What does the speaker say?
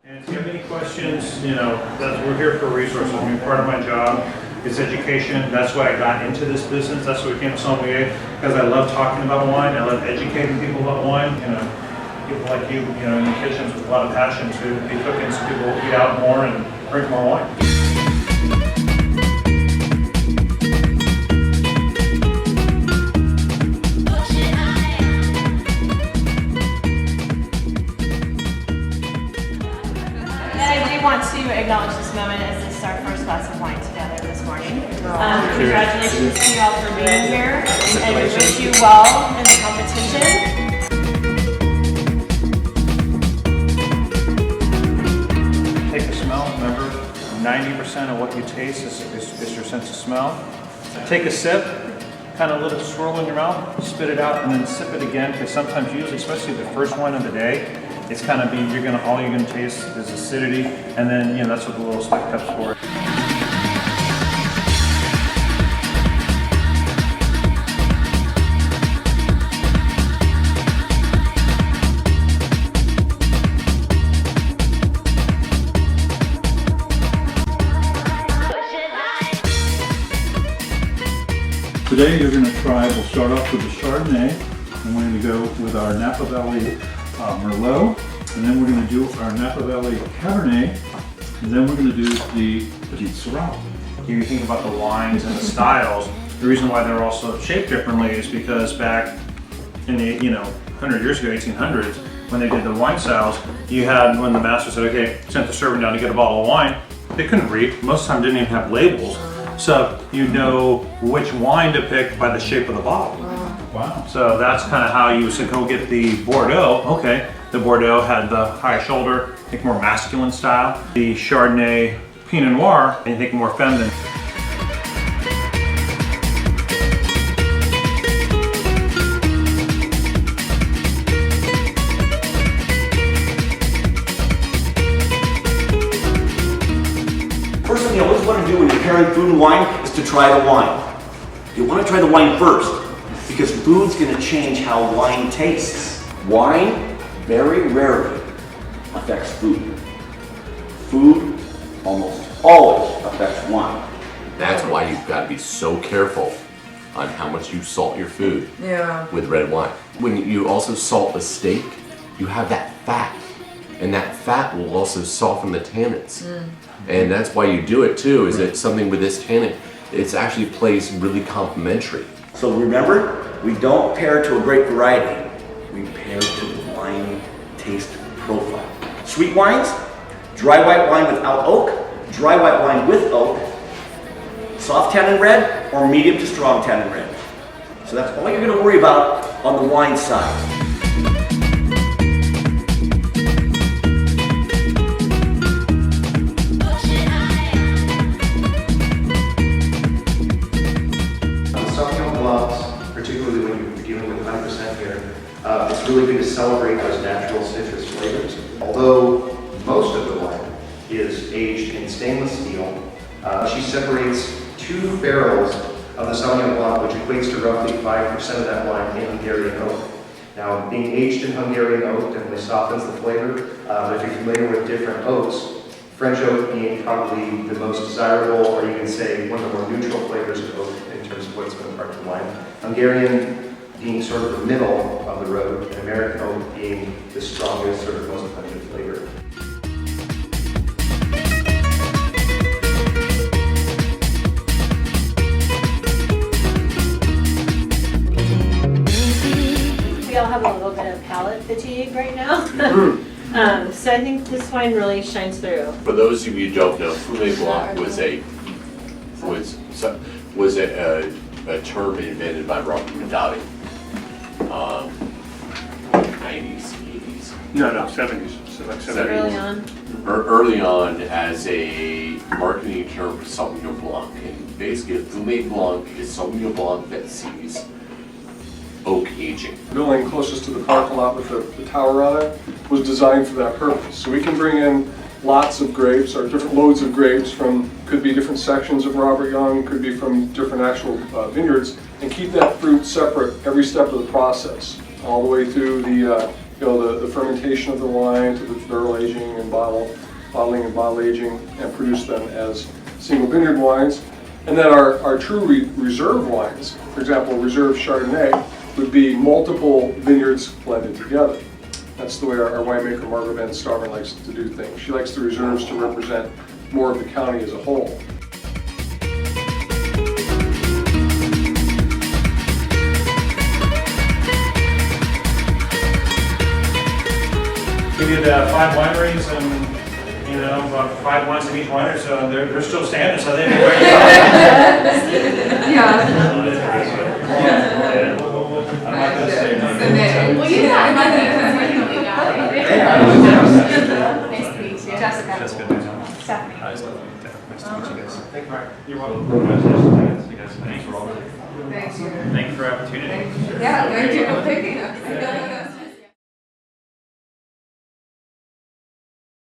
And if you have any questions, we're here for resources. I mean, part of my job is education. That's why I got into this business. That's why I became a sommelier, because I love talking about wine. I love educating people about wine. People like you, in the kitchens with a lot of passion to be cooking so people eat out more and drink more wine. I want to acknowledge this moment as this is our first glass of wine together this morning. Congratulations to you all for being here, and we wish you well in the competition. Take a smell. Remember, 90% of what you taste is your sense of smell. Take a sip, kind of let it swirl in your mouth, spit it out, and then sip it again, because sometimes, usually, especially the first wine of the day, it's kind of all you're gonna taste is acidity, and then that's what the little spit cup's for. Today you're gonna try. We'll start off with the Chardonnay, and we're gonna go with our Napa Valley Merlot, and then we're going to do our Napa Valley Cabernet, and then we're going to do the Petit Syrah. You think about the wines and the styles, the reason why they're also shaped differently is because back in the 100 years ago, 1800s, when they did the wine styles, you had, when the master said, okay, sent the servant down to get a bottle of wine, they couldn't read, most of the time didn't even have labels, so you know which wine to pick by the shape of the bottle. Wow. So that's kind of how you would go get the Bordeaux. Okay, the Bordeaux had the high shoulder, I think more masculine style. The Chardonnay Pinot Noir, I think more feminine. First thing you always want to do when you're pairing food and wine is to try the wine. You want to try the wine first, because food's going to change how wine tastes. Wine very rarely affects food. Food almost always affects wine. That's why you've got to be so careful on how much you salt your food with red wine. When you also salt a steak, you have that fat, and that fat will also soften the tannins. And that's why you do it too, is that something with this tannin, it's actually plays really complementary. So remember, we don't pair to a grape variety. We pair to the wine taste profile. Sweet wines, dry white wine without oak, dry white wine with oak, soft tannin red, or medium to strong tannin red. So that's all you're going to worry about on the wine side. Particularly when you're dealing with 100% here, it's really good to celebrate those natural citrus flavors. Although most of the wine is aged in stainless steel, she separates 2 barrels of the Sauvignon Blanc, which equates to roughly 5% of that wine in Hungarian oak. Now, being aged in Hungarian oak definitely softens the flavor, but if you're familiar with different oaks, French oak being probably the most desirable, or you can say one of the more neutral flavors of oak in terms of what's going to part of the wine. Hungarian being sort of the middle of the road, and American oak being the strongest, sort of most pungent flavor. We all have a little bit of palate fatigue right now. So I think this wine really shines through. For those of you who don't know, Fumé Blanc was a term invented by Robert Mondavi. 90s, 80s. No, 70s. So like 70s. Early on. Early on as a marketing term for Sauvignon Blanc. And basically, Fumé Blanc is Sauvignon Blanc that sees oak aging. The building closest to the parking lot with the tower on it was designed for that purpose. So we can bring in lots of grapes, or different loads of grapes from, could be different sections of Robert Young, could be from different actual vineyards, and keep that fruit separate every step of the process, all the way through the the fermentation of the wine to the barrel aging and bottling and bottle aging, and produce them as single vineyard wines. And then our true reserve wines, for example, reserve Chardonnay, would be multiple vineyards blended together. That's the way our winemaker, Margot Van Starman, likes to do things. She likes the reserves to represent more of the county as a whole. We did 5 wineries and, about 5 wines in each winery, so they're still standing, so they'd be great. Yeah. I'm not gonna say no. Well, you got it. Nice to meet you. Jessica. Stephanie. Nice to meet you guys. Thank you, Mark. You're welcome. Congratulations, you guys. Thanks for all. Thank you. Thank you for the opportunity. Yeah, thank you.